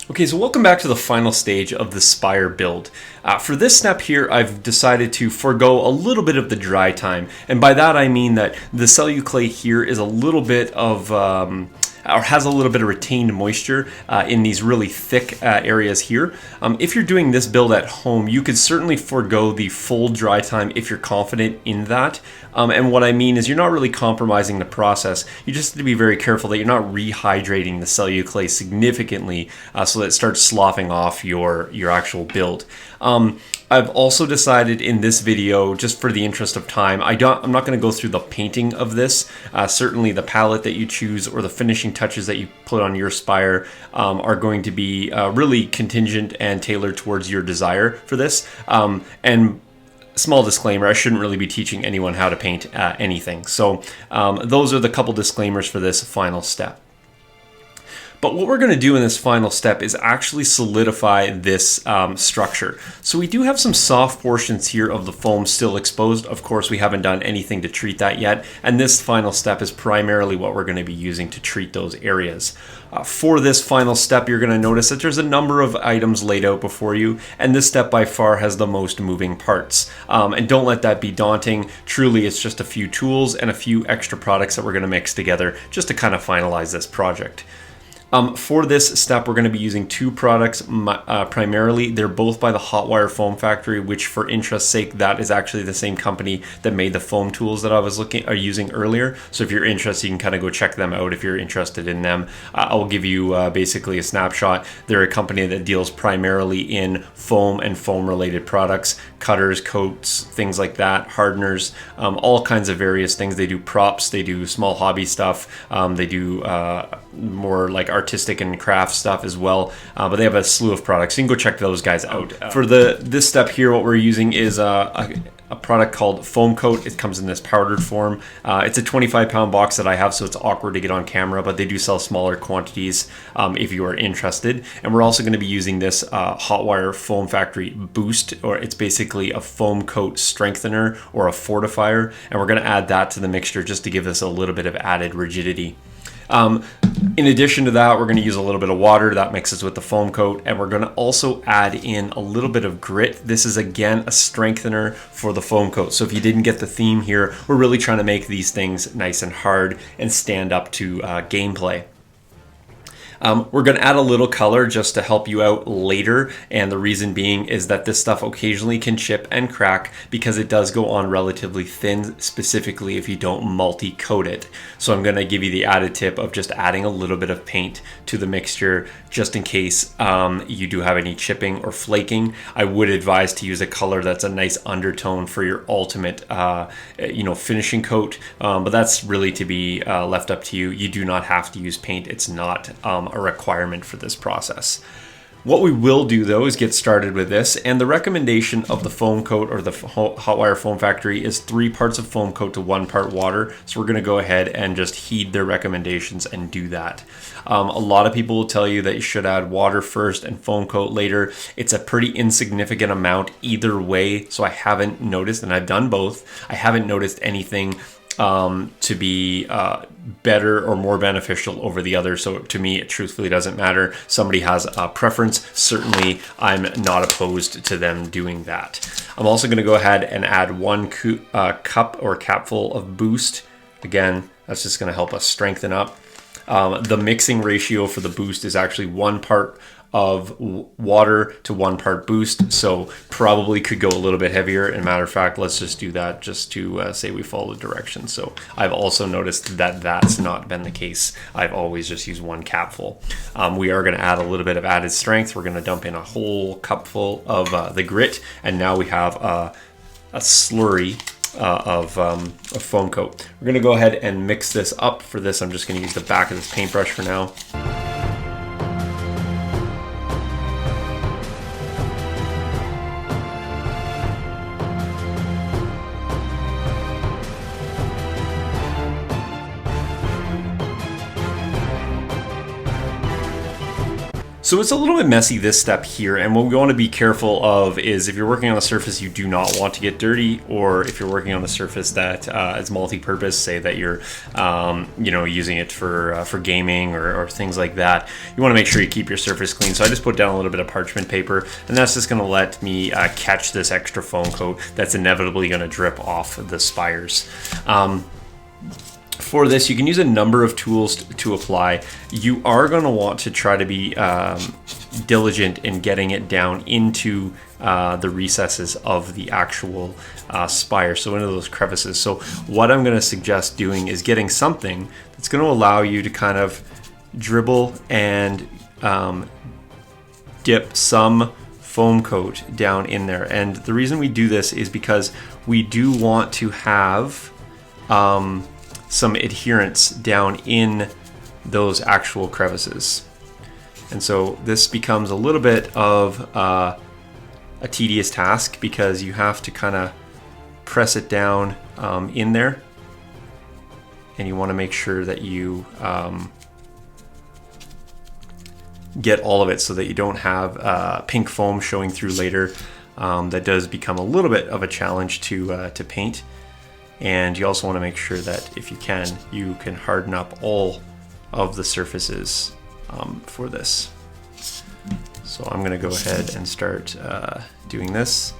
Okay, so welcome back to the final stage of the spire build. For this step here, I've decided to forego a little bit of the dry time. And by that I mean that the celluclay here is a little bit of, or has a little bit of retained moisture in these really thick areas here. If you're doing this build at home, you could certainly forego the full dry time if you're confident in that. And what I mean is you're not really compromising the process. You just have to be very careful that you're not rehydrating the celluclay significantly so that it starts sloughing off your actual build. I've also decided in this video, just for the interest of time, I'm not going to go through the painting of this. Certainly the palette that you choose or the finishing touches that you put on your spire are going to be really contingent and tailored towards your desire for this. And small disclaimer, I shouldn't really be teaching anyone how to paint anything. So those are the couple disclaimers for this final step. But what we're going to do in this final step is actually solidify this structure. So we do have some soft portions here of the foam still exposed. Of course, we haven't done anything to treat that yet. And this final step is primarily what we're going to be using to treat those areas. For this final step, you're going to notice that there's a number of items laid out before you. And this step by far has the most moving parts. And don't let that be daunting. Truly, it's just a few tools and a few extra products that we're going to mix together just to kind of finalize this project. For this step, we're going to be using two products primarily. They're both by the Hotwire Foam Factory, which for interest's sake, that is actually the same company that made the foam tools that I was using earlier. So if you're interested, you can kind of go check them out if you're interested in them. I'll give you basically a snapshot. They're a company that deals primarily in foam and foam related products, cutters, coats, things like that, hardeners, all kinds of various things. They do props, they do small hobby stuff, they do more like artistic and craft stuff as well, but they have a slew of products. You can go check those guys out. For this step here, what we're using is a product called Foam Coat. It comes in this powdered form. It's a 25-pound box that I have, so it's awkward to get on camera, but they do sell smaller quantities if you are interested. And we're also going to be using this Hotwire Foam Factory Boost, or it's basically a foam coat strengthener or a fortifier, and we're going to add that to the mixture just to give this a little bit of added rigidity. In addition to that, we're going to use a little bit of water that mixes with the foam coat, and we're going to also add in a little bit of grit. This is again a strengthener for the foam coat. So if you didn't get the theme here, we're really trying to make these things nice and hard and stand up to gameplay. We're going to add a little color just to help you out later, and the reason being is that this stuff occasionally can chip and crack because it does go on relatively thin, specifically if you don't multi-coat it. So I'm going to give you the added tip of just adding a little bit of paint to the mixture just in case you do have any chipping or flaking. I would advise to use a color that's a nice undertone for your ultimate finishing coat, but that's really to be left up to you. You do not have to use paint. It's not a requirement for this process. What we will do though is get started with this, and the recommendation of the foam coat or the Hotwire Foam Factory is 3 parts of foam coat to 1 part water. So we're going to go ahead and just heed their recommendations and do that. A lot of people will tell you that you should add water first and foam coat later. It's a pretty insignificant amount either way, so I haven't noticed, and I've done both, I haven't noticed anything to be better or more beneficial over the other. So to me, it truthfully doesn't matter. Somebody has a preference. Certainly, I'm not opposed to them doing that. I'm also going to go ahead and add 1 cup or capful of Boost. Again, that's just going to help us strengthen up. The mixing ratio for the Boost is actually 1 part of water to 1 part Boost, so probably could go a little bit heavier. And matter of fact, let's just do that just to say we follow the directions. So I've also noticed that that's not been the case. I've always just used 1 capful. We are going to add a little bit of added strength. We're going to dump in a whole cupful of the grit, and now we have a slurry of foam coat. We're going to go ahead and mix this up. For this, I'm just going to use the back of this paintbrush for now. So it's a little bit messy, this step here, and what we want to be careful of is if you're working on a surface you do not want to get dirty, or if you're working on a surface that is multi-purpose, say that you're using it for gaming or things like that, you want to make sure you keep your surface clean. So I just put down a little bit of parchment paper, and that's just going to let me catch this extra foam coat that's inevitably going to drip off the spires. For this, you can use a number of tools to apply. You are going to want to try to be diligent in getting it down into the recesses of the actual spire, so into those crevices. So what I'm going to suggest doing is getting something that's going to allow you to kind of dribble and dip some foam coat down in there. And the reason we do this is because we do want to have some adherence down in those actual crevices. And so this becomes a little bit of a tedious task because you have to kind of press it down in there, and you want to make sure that you get all of it so that you don't have pink foam showing through later. That does become a little bit of a challenge to paint. And you also want to make sure that if you can harden up all of the surfaces for this. So I'm going to go ahead and start doing this.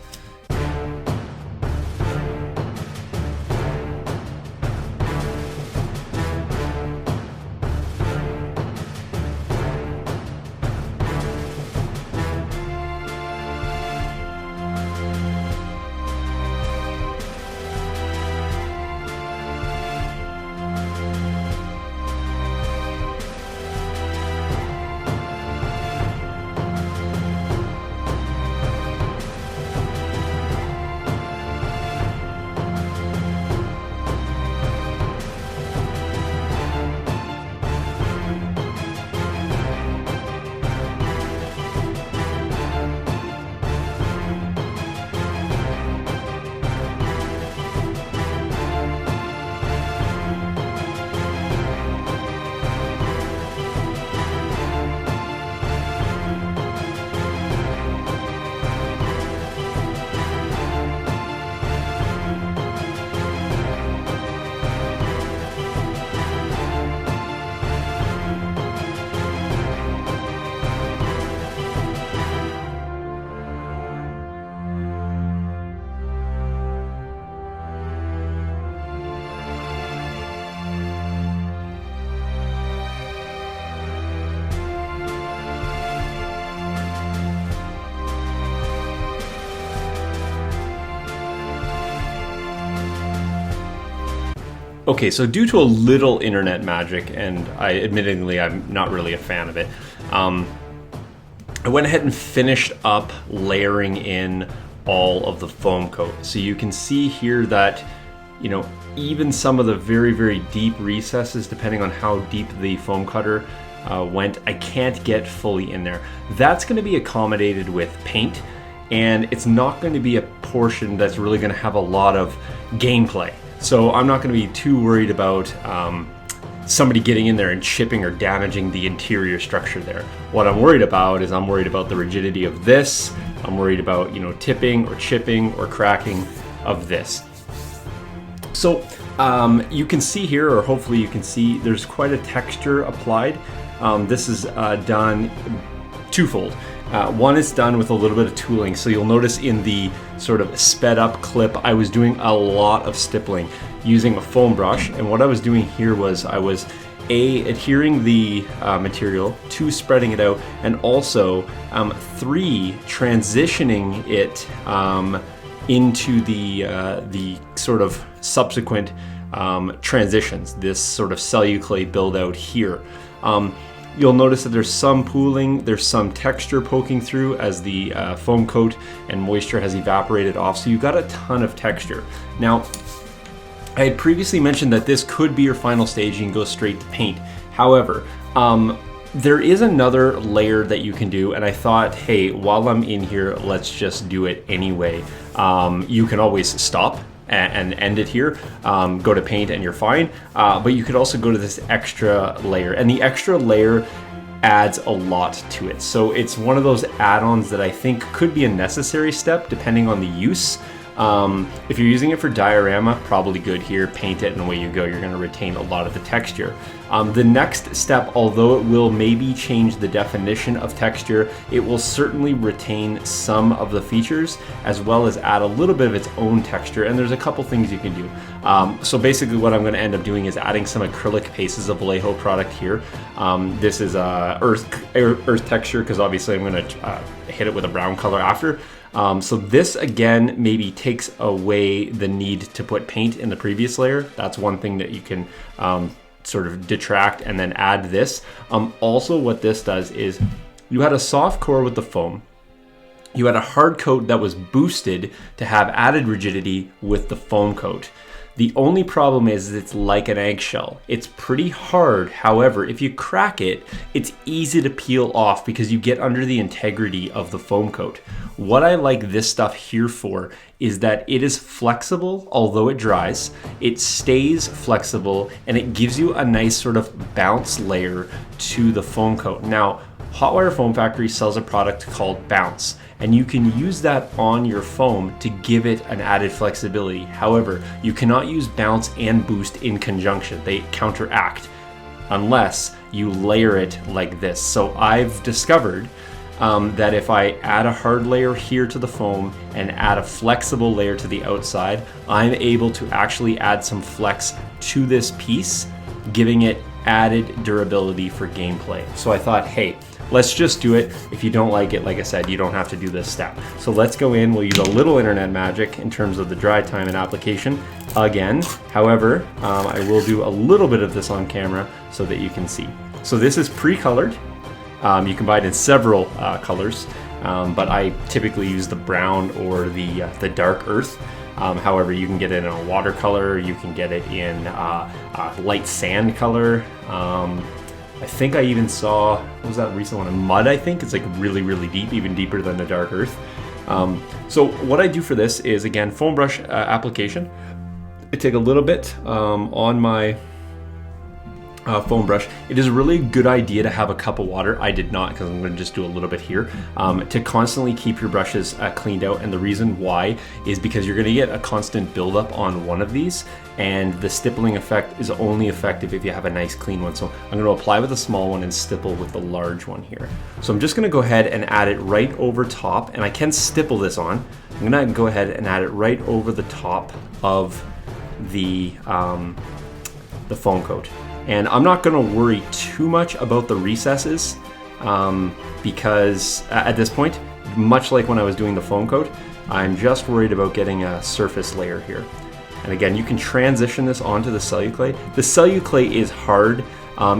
Okay, so due to a little internet magic, and admittedly I'm not really a fan of it, I went ahead and finished up layering in all of the foam coat. So you can see here that, you know, even some of the very, very deep recesses, depending on how deep the foam cutter went, I can't get fully in there. That's going to be accommodated with paint, and it's not going to be a portion that's really going to have a lot of gameplay. So I'm not going to be too worried about somebody getting in there and chipping or damaging the interior structure there. What I'm worried about is I'm worried about the rigidity of this. I'm worried about, you know, tipping or chipping or cracking of this. So you can see here, or hopefully you can see, there's quite a texture applied. This is done twofold. One is done with a little bit of tooling. So you'll notice in the sort of sped up clip, I was doing a lot of stippling using a foam brush. And what I was doing here was I was adhering the material, 2, spreading it out, and also 3, transitioning it into the sort of subsequent transitions, this sort of celluclay build out here. You'll notice that there's some pooling, there's some texture poking through as the foam coat and moisture has evaporated off, so you've got a ton of texture. Now, I had previously mentioned that this could be your final stage, you can go straight to paint. However, there is another layer that you can do, and I thought, hey, while I'm in here, let's just do it anyway. You can always stop and end it here, go to paint and you're fine, but you could also go to this extra layer, and the extra layer adds a lot to it. So it's one of those add-ons that I think could be a necessary step depending on the use. If you're using it for diorama, probably good here, paint it and away you go. You're going to retain a lot of the texture. The next step, although it will maybe change the definition of texture, it will certainly retain some of the features as well as add a little bit of its own texture, and there's a couple things you can do. So basically what I'm going to end up doing is adding some acrylic pastes of Vallejo product here. This is earth texture, because obviously I'm going to hit it with a brown color after. So this again maybe takes away the need to put paint in the previous layer. That's one thing that you can sort of detract and then add this. Also what this does is you had a soft core with the foam. You had a hard coat that was boosted to have added rigidity with the foam coat. The only problem is it's like an eggshell. It's pretty hard. However, if you crack it, it's easy to peel off because you get under the integrity of the foam coat. What I like this stuff here for is that it is flexible, although it dries, it stays flexible, and it gives you a nice sort of bounce layer to the foam coat. Now, Hotwire Foam Factory sells a product called Bounce, and you can use that on your foam to give it an added flexibility. However, you cannot use Bounce and Boost in conjunction. They counteract unless you layer it like this. So I've discovered that if I add a hard layer here to the foam and add a flexible layer to the outside, I'm able to actually add some flex to this piece, giving it added durability for gameplay. So I thought, hey, let's just do it. If you don't like it, like I said, you don't have to do this step. So let's go in, we'll use a little internet magic in terms of the dry time and application again. However, I will do a little bit of this on camera so that you can see. So this is pre-colored. You can buy it in several colors, but I typically use the brown or the dark earth. However, you can get it in a watercolor, you can get it in light sand color. I think I even saw, what was that recent one, in mud, I think? It's like really, really deep, even deeper than the dark earth. So what I do for this is, again, foam brush application. I take a little bit on my foam brush. It is a really good idea to have a cup of water. I did not, because I'm going to just do a little bit here, to constantly keep your brushes cleaned out. And the reason why is because you're going to get a constant buildup on one of these, and the stippling effect is only effective if you have a nice clean one. So I'm going to apply with a small one and stipple with the large one here. So I'm just going to go ahead and add it right over top, and I can stipple this on. I'm going to go ahead and add it right over the top of the foam coat. And I'm not going to worry too much about the recesses because at this point, much like when I was doing the foam coat, I'm just worried about getting a surface layer here. And again, you can transition this onto the celluclay. The celluclay is hard.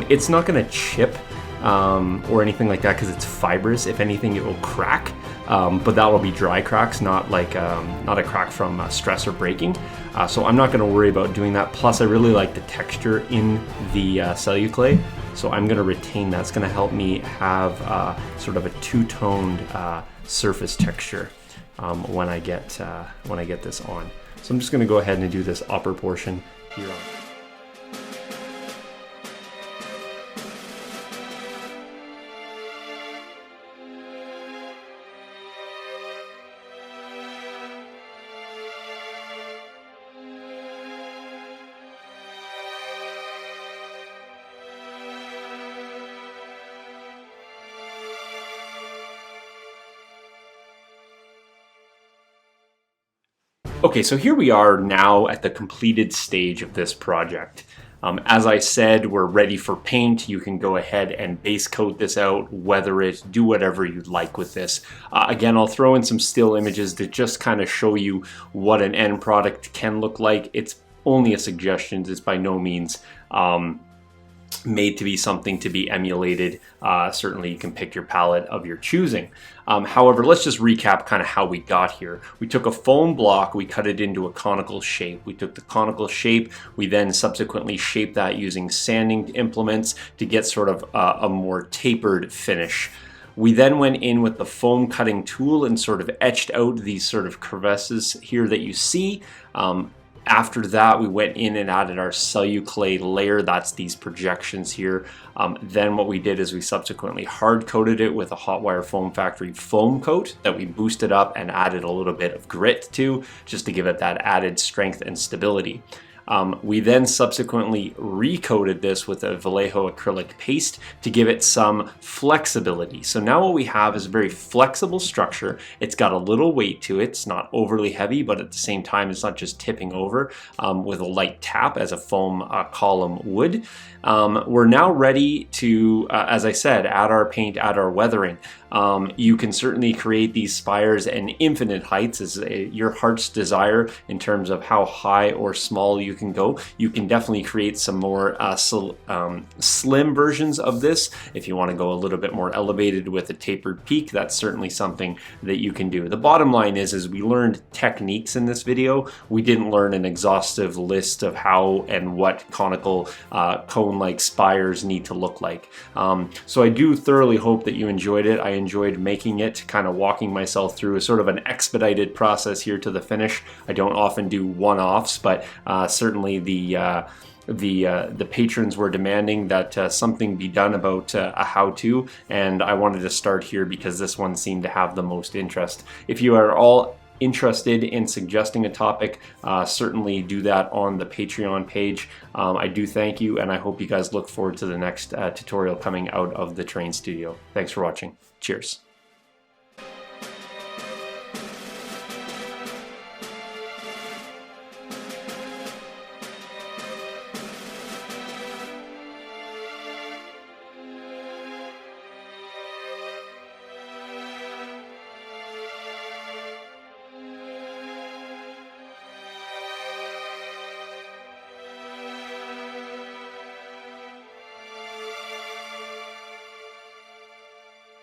It's not going to chip or anything like that because it's fibrous. If anything, it will crack, but that will be dry cracks, not like not a crack from stress or breaking. So I'm not going to worry about doing that. Plus, I really like the texture in the celluclay, so I'm going to retain that. It's going to help me have sort of a two-toned surface texture when I get this on. So I'm just going to go ahead and do this upper portion here on. Okay, so here we are now at the completed stage of this project. As I said, we're ready for paint. You can go ahead and base coat this out, weather it, do whatever you'd like with this. Again, I'll throw in some still images to just kind of show you what an end product can look like. It's only a suggestion. It's by no means made to be something to be emulated. Certainly you can pick your palette of your choosing. However, let's just recap kind of how we got here. We took a foam block, we cut it into a conical shape. We took the conical shape, we then subsequently shaped that using sanding implements to get sort of a more tapered finish. We then went in with the foam cutting tool and sort of etched out these sort of crevices here that you see. After that, we went in and added our celluclay layer. That's these projections here. Then what we did is we subsequently hard coated it with a Hotwire Foam Factory foam coat that we boosted up and added a little bit of grit to, just to give it that added strength and stability. We then subsequently recoated this with a Vallejo acrylic paste to give it some flexibility. So now what we have is a very flexible structure. It's got a little weight to it. It's not overly heavy, but at the same time, it's not just tipping over with a light tap as a foam column would. We're now ready to, as I said, add our paint, add our weathering. You can certainly create these spires in infinite heights as your heart's desire in terms of how high or small you can go. You can definitely create some more slim versions of this. If you want to go a little bit more elevated with a tapered peak, that's certainly something that you can do. The bottom line is we learned techniques in this video. We didn't learn an exhaustive list of how and what conical cone-like spires need to look like. So I do thoroughly hope that you enjoyed it. I enjoyed making it, kind of walking myself through a sort of an expedited process here to the finish. I don't often do one-offs, but certainly the patrons were demanding that something be done about a how-to, and I wanted to start here because this one seemed to have the most interest. If you are all interested in suggesting a topic, certainly do that on the Patreon page. I do thank you, and I hope you guys look forward to the next tutorial coming out of the Terrain Studio. Thanks for watching. Cheers.